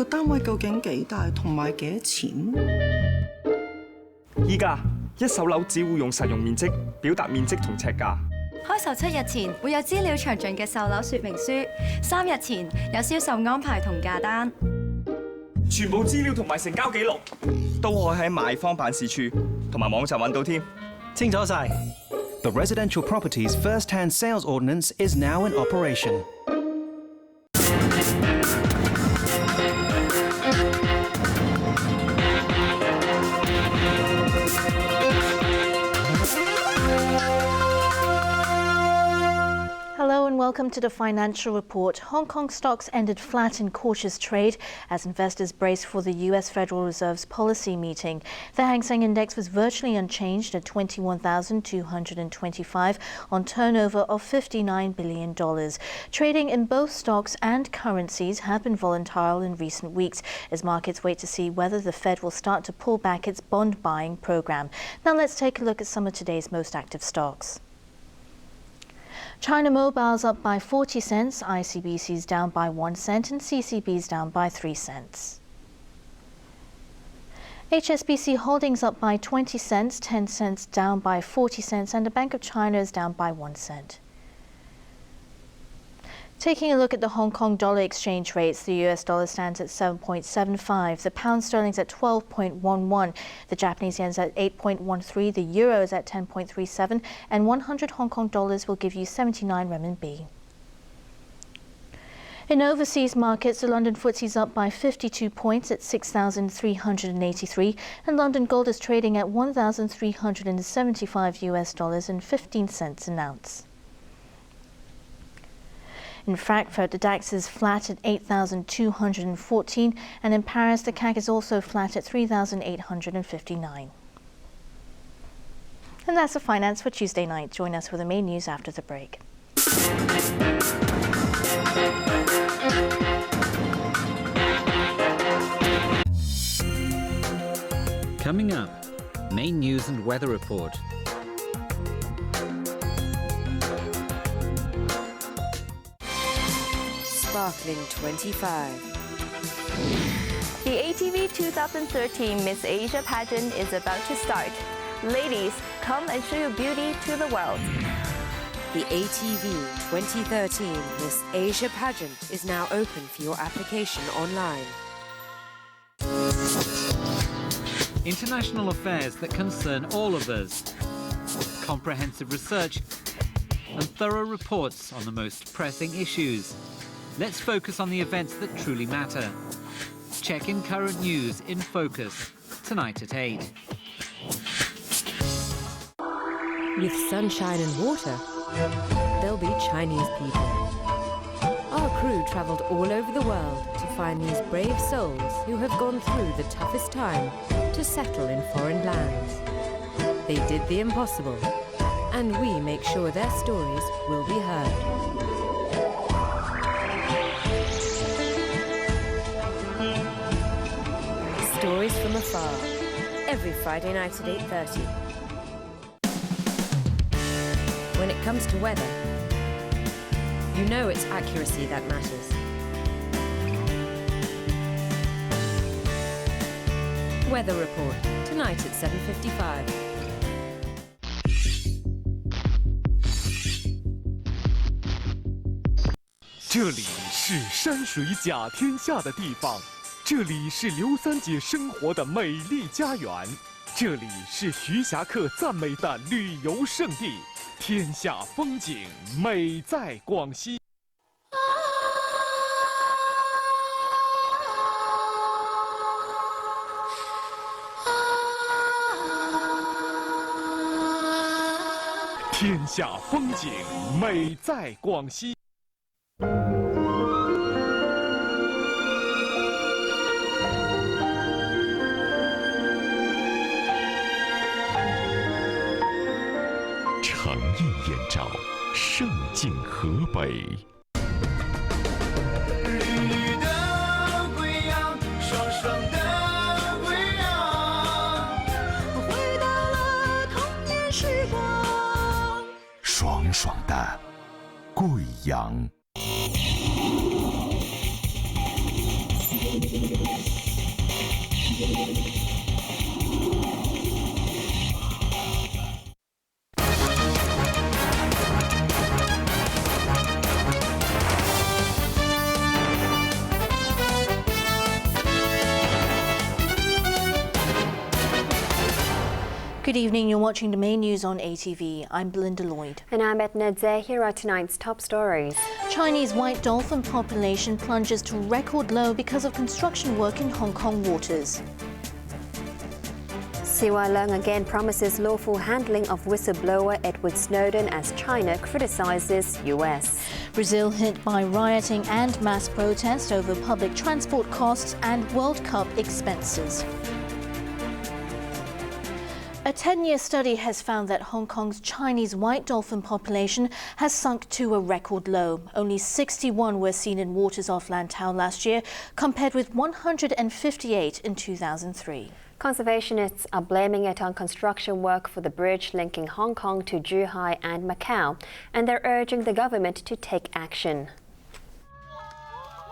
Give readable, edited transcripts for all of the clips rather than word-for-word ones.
個單位究竟幾大同埋幾多錢？依家一手樓只會用實用面積表達面積同尺價。開售7日前會有資料詳盡嘅售樓說明書，3日前有銷售安排同價單。全部資料同埋成交記錄都可以喺賣方辦事處同埋網站揾到添。清楚晒。The Residential Properties First-Hand Sales Ordinance is now in operation. Hello and welcome to the Financial Report. Hong Kong stocks ended flat in cautious trade as investors braced for the US Federal Reserve's policy meeting. The Hang Seng Index was virtually unchanged at 21,225 on turnover of $59 billion. Trading in both stocks and currencies have been volatile in recent weeks as markets wait to see whether the Fed will start to pull back its bond buying program. Now let's take a look at some of today's most active stocks. China Mobile's up by 40 cents, ICBC's down by 1 cent and CCB's down by 3 cents. HSBC Holdings up by 20 cents, 10 cents down by 40 cents and the Bank of China is down by 1 cent. Taking a look at the Hong Kong dollar exchange rates, the US dollar stands at 7.75, the pound sterling's at 12.11, the Japanese yen's at 8.13, the euro is at 10.37, and 100 Hong Kong dollars will give you 79 renminbi. In overseas markets, the London FTSE's up by 52 points at 6,383, and London gold is trading at $1,375 and 15 cents an ounce. In Frankfurt, the DAX is flat at 8,214, and in Paris, the CAC is also flat at 3,859. And that's the finance for Tuesday night. Join us for the main news after the break. Coming up, main news and weather report. Sparkling 25. The ATV 2013 Miss Asia pageant is about to start. Ladies, come and show your beauty to the world. The ATV 2013 Miss Asia pageant is now open for your application online. International affairs that concern all of us. Comprehensive research and thorough reports on the most pressing issues. Let's focus on the events that truly matter. Check in current news in Focus, tonight at 8. With sunshine and water, there'll be Chinese people. Our crew travelled all over the world to find these brave souls who have gone through the toughest time to settle in foreign lands. They did the impossible, and we make sure their stories will be heard. Stories from Afar, every Friday night at 8:30. When it comes to weather, you know it's accuracy that matters. Weather report, tonight at 7:55. 这里是山水甲天下的地方，这里是刘三姐生活的美丽家园，这里是徐霞客赞美的旅游胜地，天下风景美在广西。天下风景美在广西。诚意燕赵，胜尽河北。绿的归阳，爽爽的归阳，回到了童年时光。爽爽的贵阳。Good evening, you're watching the main news on ATV. I'm Belinda Lloyd. And I'm Edna. Here are tonight's top stories. Chinese white dolphin population plunges to record low because of construction work in Hong Kong waters. Siwa Leung again promises lawful handling of whistleblower Edward Snowden as China criticizes US. Brazil hit by rioting and mass protest over public transport costs and World Cup expenses. A 10-year study has found that Hong Kong's Chinese white dolphin population has sunk to a record low. Only 61 were seen in waters off Lantau last year, compared with 158 in 2003. Conservationists are blaming it on construction work for the bridge linking Hong Kong to Zhuhai and Macau, and they're urging the government to take action.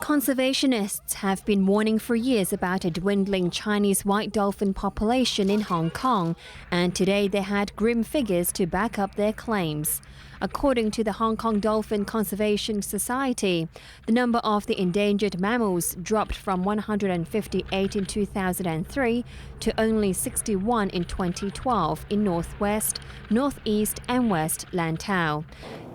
Conservationists have been warning for years about a dwindling Chinese white dolphin population in Hong Kong, and today they had grim figures to back up their claims. According to the Hong Kong Dolphin Conservation Society, the number of the endangered mammals dropped from 158 in 2003 to only 61 in 2012 in northwest, northeast and west Lantau.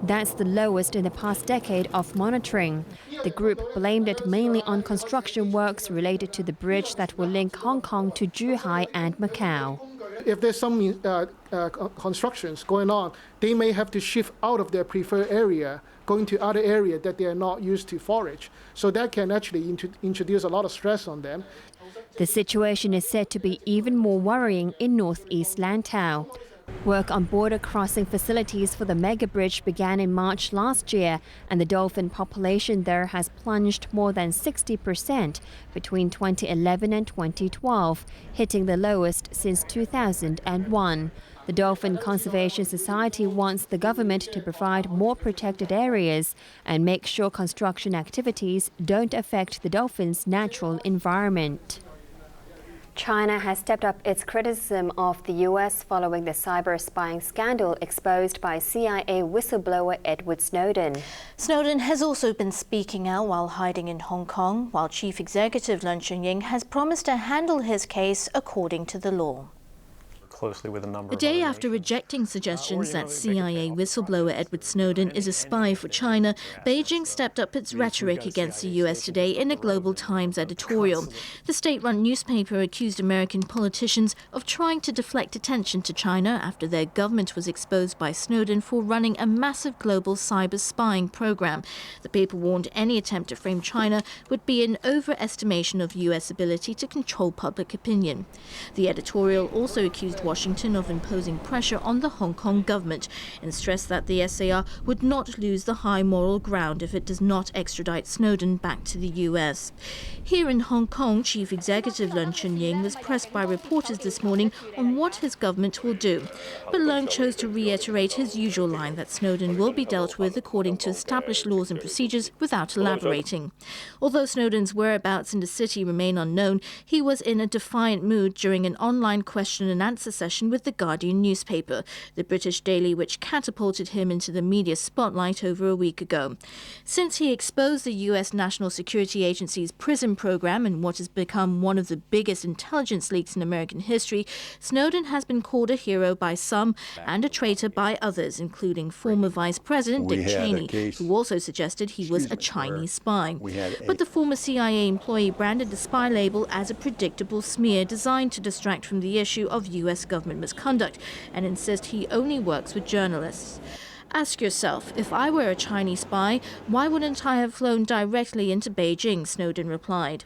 That's the lowest in the past decade of monitoring. The group blamed it mainly on construction works related to the bridge that will link Hong Kong to Zhuhai and Macau. If there's some constructions going on, they may have to shift out of their preferred area, going to other area that they are not used to forage. So that can actually introduce a lot of stress on them. The situation is said to be even more worrying in northeast Lantau. Work on border crossing facilities for the mega bridge began in March last year, and the dolphin population there has plunged more than 60% between 2011 and 2012, hitting the lowest since 2001. The Dolphin Conservation Society wants the government to provide more protected areas and make sure construction activities don't affect the dolphin's natural environment. China has stepped up its criticism of the US following the cyber spying scandal exposed by CIA whistleblower Edward Snowden. Snowden has also been speaking out while hiding in Hong Kong, while Chief Executive Leung Chun-ying has promised to handle his case according to the law. Closely with a number a day after rejecting suggestions that CIA whistleblower Edward Snowden is a spy for China, Beijing stepped up its rhetoric against the US today in a Global Times editorial. The state-run newspaper accused American politicians of trying to deflect attention to China after their government was exposed by Snowden for running a massive global cyber spying program. The paper warned any attempt to frame China would be an overestimation of US ability to control public opinion. The editorial also accused Washington of imposing pressure on the Hong Kong government and stressed that the SAR would not lose the high moral ground if it does not extradite Snowden back to the US. Here in Hong Kong, Chief Executive Leung Chun-ying was pressed by reporters this morning on what his government will do. But Leung chose to reiterate his usual line that Snowden will be dealt with according to established laws and procedures without elaborating. Although Snowden's whereabouts in the city remain unknown, he was in a defiant mood during an online question and answer session with the Guardian newspaper, the British daily which catapulted him into the media spotlight over a week ago. Since he exposed the US National Security Agency's PRISM program in what has become one of the biggest intelligence leaks in American history, Snowden has been called a hero by some and a traitor by others, including former Vice President Dick Cheney, who also suggested he was a Chinese spy. But the former CIA employee branded the spy label as a predictable smear designed to distract from the issue of US government misconduct and insist he only works with journalists. Ask yourself, if I were a Chinese spy, why wouldn't I have flown directly into Beijing, Snowden replied.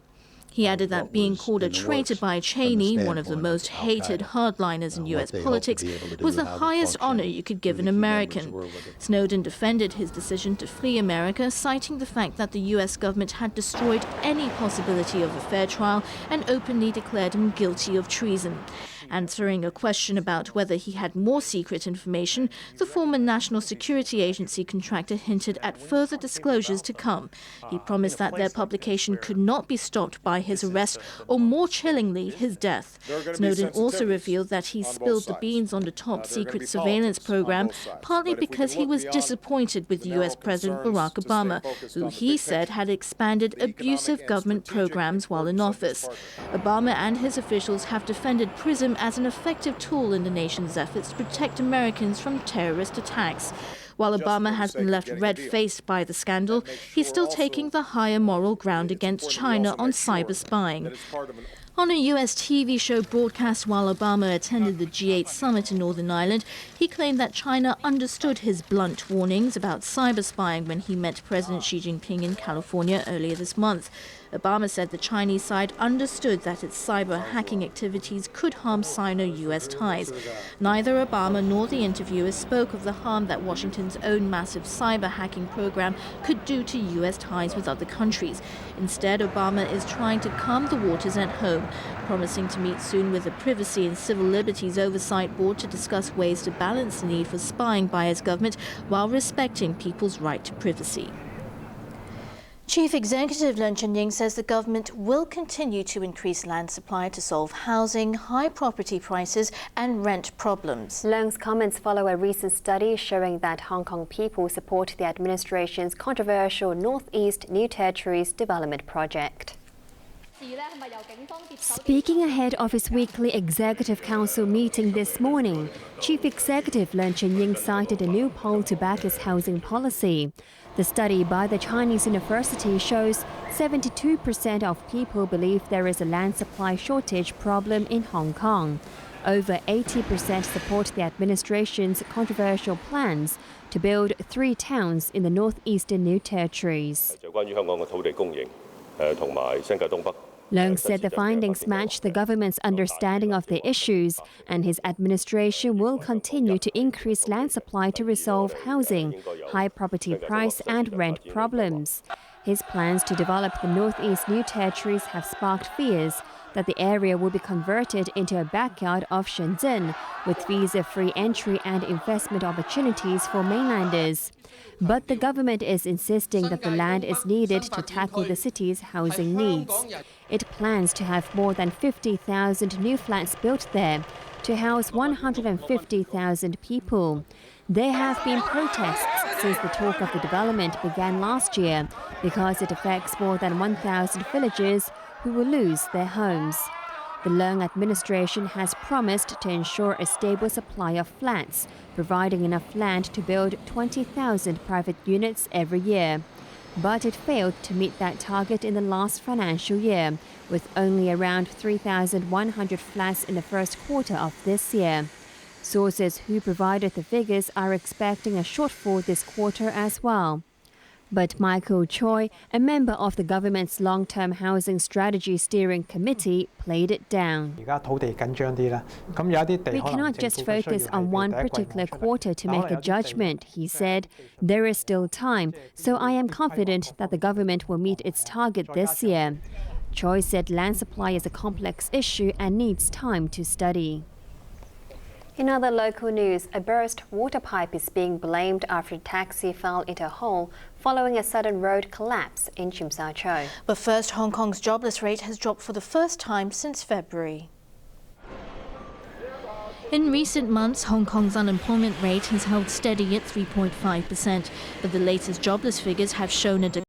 He added that being called a traitor by Cheney, one of the most hated hardliners in US politics, was the highest honor you could give an American. Snowden defended his decision to flee America, citing the fact that the US government had destroyed any possibility of a fair trial and openly declared him guilty of treason. Answering a question about whether he had more secret information, the former National Security Agency contractor hinted at further disclosures to come. He promised that their publication could not be stopped by his arrest or, more chillingly, his death. Snowden also revealed that he spilled the beans on the top-secret surveillance program, partly because he was disappointed with US President Barack Obama, who he said had expanded abusive government programs while in office. Obama and his officials have defended PRISM as an effective tool in the nation's efforts to protect Americans from terrorist attacks. While Obama has been left red-faced by the scandal, he's still taking the higher moral ground against China on cyber spying. On a US TV show broadcast while Obama attended the G8 summit in Northern Ireland, he claimed that China understood his blunt warnings about cyber spying when he met President Xi Jinping in California earlier this month. Obama said the Chinese side understood that its cyber hacking activities could harm Sino-US ties. Neither Obama nor the interviewer spoke of the harm that Washington's own massive cyber hacking program could do to US ties with other countries. Instead, Obama is trying to calm the waters at home, promising to meet soon with the Privacy and Civil Liberties Oversight Board to discuss ways to balance the need for spying by his government while respecting people's right to privacy. Chief Executive Leung Chun-ying says the government will continue to increase land supply to solve housing, high property prices and rent problems. Leung's comments follow a recent study showing that Hong Kong people support the administration's controversial Northeast New Territories development project. Speaking ahead of his weekly Executive Council meeting this morning, Chief Executive Leung Chun-ying cited a new poll to back his housing policy. The study by the Chinese university shows 72% of people believe there is a land supply shortage problem in Hong Kong. Over 80% support the administration's controversial plans to build 3 towns in the northeastern New Territories. Leung said the findings match the government's understanding of the issues, and his administration will continue to increase land supply to resolve housing, high property price and rent problems. His plans to develop the Northeast New Territories have sparked fears that the area will be converted into a backyard of Shenzhen, with visa-free entry and investment opportunities for mainlanders. But the government is insisting that the land is needed to tackle the city's housing needs. It plans to have more than 50,000 new flats built there to house 150,000 people. There have been protests since the talk of the development began last year because it affects more than 1,000 villagers who will lose their homes. The Leung administration has promised to ensure a stable supply of flats, providing enough land to build 20,000 private units every year. But it failed to meet that target in the last financial year, with only around 3,100 flats in the first quarter of this year. Sources who provided the figures are expecting a shortfall this quarter as well. But Michael Choi, a member of the government's long-term housing strategy steering committee, played it down. We cannot just focus on one particular quarter to make a judgment, he said. There is still time, so I am confident that the government will meet its target this year. Choi said land supply is a complex issue and needs time to study. In other local news, a burst water pipe is being blamed after a taxi fell into a hole following a sudden road collapse in Tsim Sha Tsui. But first, Hong Kong's jobless rate has dropped for the first time since February. In recent months, Hong Kong's unemployment rate has held steady at 3.5%, but the latest jobless figures have shown a decline.